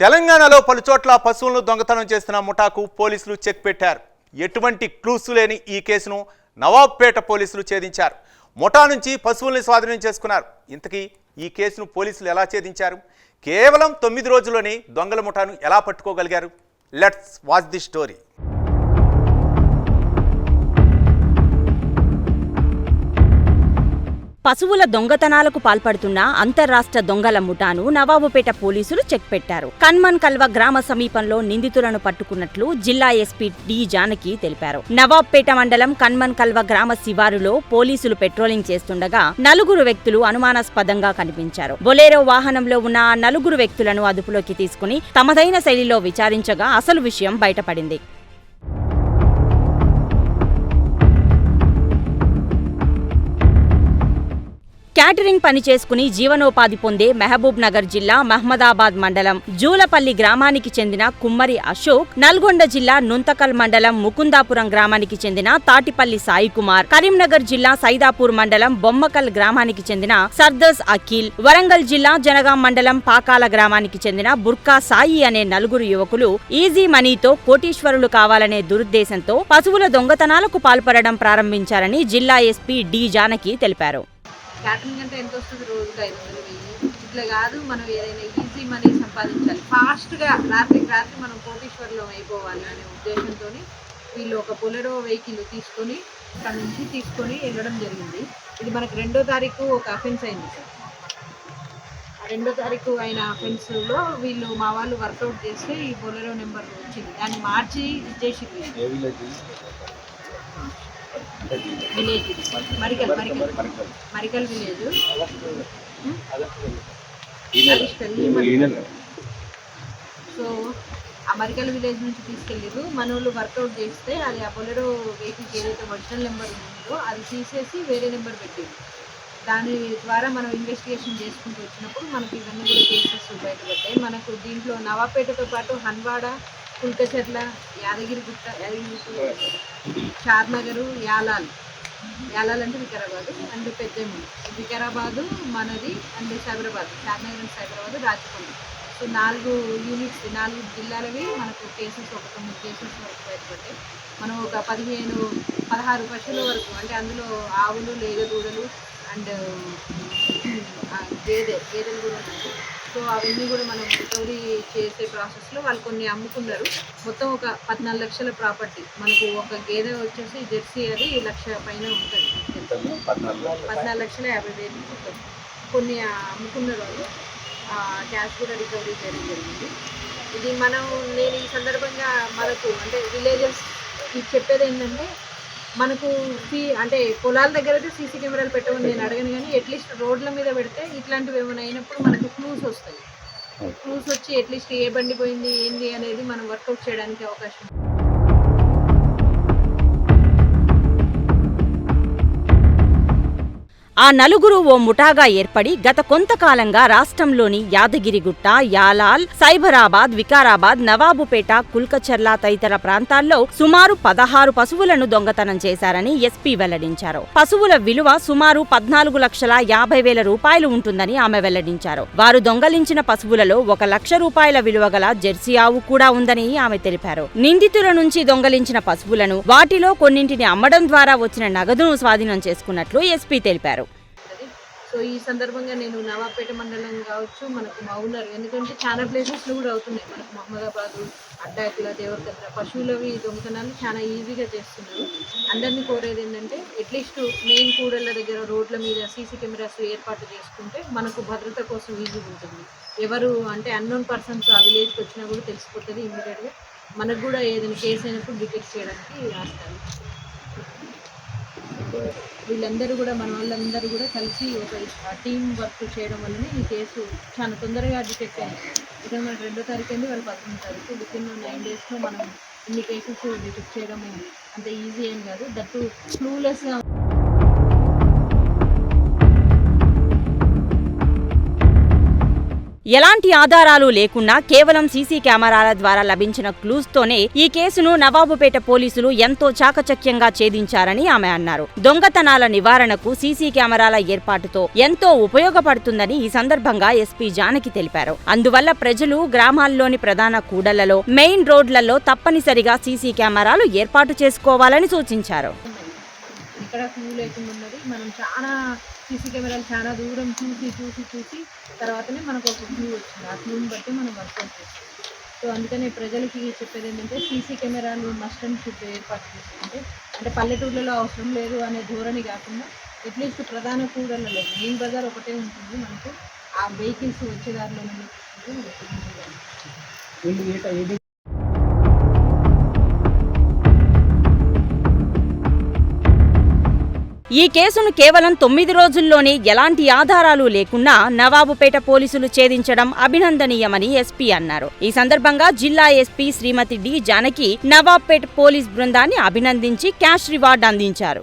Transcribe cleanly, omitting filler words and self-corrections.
తెలంగాణలో పలుచోట్ల పశువులను దొంగతనం చేస్తున్న ముఠాకు పోలీసులు చెక్ పెట్టారు. ఎటువంటి క్లూస్ లేని ఈ కేసును నవాబ్పేట పోలీసులు ఛేదించారు. ముఠా నుంచి పశువుల్ని స్వాధీనం చేసుకున్నారు. ఇంతకీ ఈ కేసును పోలీసులు ఎలా ఛేదించారు? కేవలం 9 రోజుల్లోనే దొంగల ముఠాను ఎలా పట్టుకోగలిగారు? Let's watch the story. పశువుల దొంగతనాలకు పాల్పడుతున్న అంతర్రాష్ట్ర దొంగల ముఠాను నవాబుపేట పోలీసులు చెక్ పెట్టారు. కన్మన్ కల్వ గ్రామ సమీపంలో నిందితులను పట్టుకున్నట్లు జిల్లా ఎస్పీ డి జానకి తెలిపారు. నవాబ్పేట మండలం కన్మన్ కల్వ గ్రామ శివారులో పోలీసులు పెట్రోలింగ్ చేస్తుండగా 4 వ్యక్తులు అనుమానాస్పదంగా కనిపించారు. బొలేరో వాహనంలో ఉన్న ఆ 4 వ్యక్తులను అదుపులోకి తీసుకుని తమదైన శైలిలో విచారించగా అసలు విషయం బయటపడింది. క్యాటరింగ్ పని చేసుకుని జీవనోపాధి పొందే మహబూబ్ నగర్ జిల్లా మహ్మదాబాద్ మండలం జూలపల్లి గ్రామానికి చెందిన కుమ్మరి అశోక్, నల్గొండ జిల్లా నుంతకల్ మండలం ముకుందాపురం గ్రామానికి చెందిన తాటిపల్లి సాయి కుమార్, కరీంనగర్ జిల్లా సైదాపూర్ మండలం బొమ్మకల్ గ్రామానికి చెందిన సర్దస్ అఖిల్, వరంగల్ జిల్లా జనగాం మండలం పాకాల గ్రామానికి చెందిన బుర్కా సాయి అనే 4 యువకులు ఈజీ మనీతో కోటీశ్వరులు కావాలనే దురుద్దేశంతో పశువుల దొంగతనాలకు పాల్పడడం ప్రారంభించారని జిల్లా ఎస్పీ డి జానకి తెలిపారు. క్యాటరింగ్ అంటే ఎంత వస్తుంది? రోజుకి 500,000. ఇట్లా కాదు, మనం ఏదైనా ఈజీ మనీ సంపాదించాలి, ఫాస్ట్గా రాత్రికి రాత్రి మనం కోటీశ్వరులం అయిపోవాలి అనే ఉద్దేశంతో వీళ్ళు ఒక బొలెరో వెహికల్ తీసుకొని అక్కడ నుంచి తీసుకొని వెళ్ళడం జరిగింది. ఇది మనకు 2వ తారీఖు ఒక అఫెన్స్ అయింది సార్. ఆ 2వ తారీఖు అయిన అఫెన్స్లో వీళ్ళు మా వాళ్ళు వర్కౌట్ చేస్తే ఈ బొలెరో నెంబర్ వచ్చింది, దాన్ని మార్చి ఇచ్చేసి విలేజ్ మరికల్ విలేజ్. సో ఆ మరికల్ విలేజ్ నుంచి తీసుకెళ్ళారు. మన వాళ్ళు వర్కౌట్ చేస్తే అది ఆ బొలెరో వెహికల్కి ఏదైతే ఒరిజినల్ నెంబర్ ఉందో అది తీసేసి వేరే నెంబర్ పెట్టారు. దాని ద్వారా మనం ఇన్వెస్టిగేషన్ చేసుకుంటూ వచ్చినప్పుడు మనకి ఇవన్నీ కూడా కేసెస్ బయటపడ్డాయి. మనకు దీంట్లో నవాబ్పేటతో పాటు హన్వాడ, కుల్కచర్ల, యాదగిరిగుట్ట, చార్నగరు, యాలాల్ అంటే వికారాబాదు అండ్ పెద్దమూరు, వికారాబాదు మనది and Cyberabad, చార్నగర్ and Cyberabad, Rachakonda. So 4 units 4 జిల్లాలవి మనకు కేసెస్ ఒక 9 కేసెస్ వరకు బయటపడ్డాయి. మనం ఒక 16 పశువుల వరకు, అంటే అందులో ఆవులు, లేగదూడలు అండ్ గేదెలు కూడా ఉన్నాయి. సో అవన్నీ కూడా మనం రికవరీ చేసే ప్రాసెస్లో వాళ్ళు కొన్ని అమ్ముకున్నారు. మొత్తం ఒక 14 లక్షల ప్రాపర్టీ. మనకు ఒక గేదె వచ్చేసి జెర్సీ అది 1 లక్ష పైన ఉంటుంది, 14,50,000 ఉంటుంది. కొన్ని అమ్ముకున్నారు వాళ్ళు. క్యాష్ కూడా రికవరీ చేయడం జరిగింది. ఇది నేను ఈ సందర్భంగా మనకు అంటే విలేజెస్ చెప్పేది ఏంటంటే, మనకు అంటే పొలాల దగ్గర అయితే సీసీ కెమెరాలు పెట్టమని నేను అడగను, కానీ అట్లీస్ట్ రోడ్ల మీద పెడితే ఇట్లాంటివి ఏమైనా అయినప్పుడు మనకు క్లూస్ వస్తాయి. క్లూస్ వచ్చి అట్లీస్ట్ ఏ బండి పోయింది ఏంది అనేది మనం వర్కౌట్ చేయడానికి అవకాశం ఉంది. ఆ 4 ఓ ముఠాగా ఏర్పడి గత కొంతకాలంగా రాష్ట్రంలోని యాదగిరిగుట్ట, యాలాల్, సైబరాబాద్, వికారాబాద్, నవాబుపేట, కుల్కచర్ల తదితర ప్రాంతాల్లో సుమారు 16 పశువులను దొంగతనం చేశారని ఎస్పీ వెల్లడించారు. పశువుల విలువ సుమారు 14,50,000 రూపాయలు ఉంటుందని ఆమె వెల్లడించారు. వారు దొంగలించిన పశువులలో 1 లక్ష రూపాయల విలువ గల జెర్సీ ఆవు కూడా ఉందని ఆమె తెలిపారు. నిందితుల నుంచి దొంగలించిన పశువులను, వాటిలో కొన్నింటిని అమ్మడం ద్వారా వచ్చిన నగదును స్వాధీనం చేసుకున్నట్లు ఎస్పీ తెలిపారు. సో ఈ సందర్భంగా నేను నవాబ్పేట మండలం కావచ్చు, మనకు మౌనర్, ఎందుకంటే చాలా ప్లేసెస్లో కూడా అవుతున్నాయి. మనకు మహమ్మదాబాదు, అడ్డాకుల, దేవరకద్ర పశువులవి దొంగతనాలు చాలా ఈజీగా చేస్తున్నారు. అందరినీ కోరేది ఏంటంటే, అట్లీస్ట్ మెయిన్ కూడళ్ళ దగ్గర రోడ్ల మీద సీసీ కెమెరాస్ ఏర్పాటు చేసుకుంటే మనకు భద్రత కోసం ఈజీగా ఉంటుంది. ఎవరు అంటే అన్నోన్ పర్సన్స్ ఆ విలేజ్కి వచ్చినా కూడా తెలిసిపోతుంది ఇమ్మీడియట్గా. మనకు కూడా ఏదైనా కేసు అయినప్పుడు డిటెక్ట్ చేయడానికి రాస్తారు. వీళ్ళందరూ కూడా మన వాళ్ళందరూ కూడా కలిసి ఒక టీం వర్క్ చేయడం వల్లనే ఈ కేసు చాలా తొందరగా డిటెక్ట్ అయింది. ఇక్కడ మనకు 2వ తారీఖు అయింది, వాళ్ళు 11వ తారీఖు. వితిన్ 9 డేస్లో మనం ఇన్ని కేసెస్ డిటెక్ట్ చేయడం అంత ఈజీ ఏం కాదు. దట్టు క్లూలెస్గా. ఎలాంటి ఆధారాలు లేకున్నా కేవలం సీసీ కెమెరాల ద్వారా లభించిన క్లూస్ తోనే ఈ కేసును నవాబుపేట పోలీసులు ఎంతో చాకచక్యంగా ఛేదించారని ఆమె అన్నారు. దొంగతనాల నివారణకు సీసీ కెమెరాల ఏర్పాటుతో ఎంతో ఉపయోగపడుతుందని ఈ సందర్భంగా ఎస్పీ జానకి తెలిపారు. అందువల్ల ప్రజలు గ్రామాల్లోని ప్రధాన కూడళ్లలో, మెయిన్ రోడ్లలో తప్పనిసరిగా సీసీ కెమెరాలు ఏర్పాటు చేసుకోవాలని సూచించారు. ఇక్కడ క్లూ లేకుండా ఉన్నది. మనం చాలా సీసీ కెమెరాలు చాలా దూరం చూసి తర్వాతనే మనకు ఒక క్లూ వచ్చింది. ఆ క్లూని బట్టి మనం వర్కౌట్ చేస్తాం. సో అందుకని ప్రజలకి చెప్పేది ఏంటంటే సీసీ కెమెరాలు మస్ట్ అండ్ షుడ్ ఏర్పాటు చేసుకుంటే, అంటే పల్లెటూళ్ళలో అవసరం లేదు అనే ధోరణి కాకుండా అట్లీస్ట్ ప్రధాన కూడళ్లలో మెయిన్ బజార్ ఒకటే ఉంటుంది. మనకు ఆ వెహికల్స్ వచ్చేదారిలో ఈ కేసును కేవలం 9 రోజుల్లోనే ఎలాంటి ఆధారాలు లేకున్నా నవాబుపేట పోలీసులు ఛేదించడం అభినందనీయమని ఎస్పీ అన్నారు. ఈ సందర్భంగా జిల్లా ఎస్పీ శ్రీమతి డి జానకి నవాబ్పేట పోలీస్ బృందాన్ని అభినందించి క్యాష్ రివార్డు అందించారు.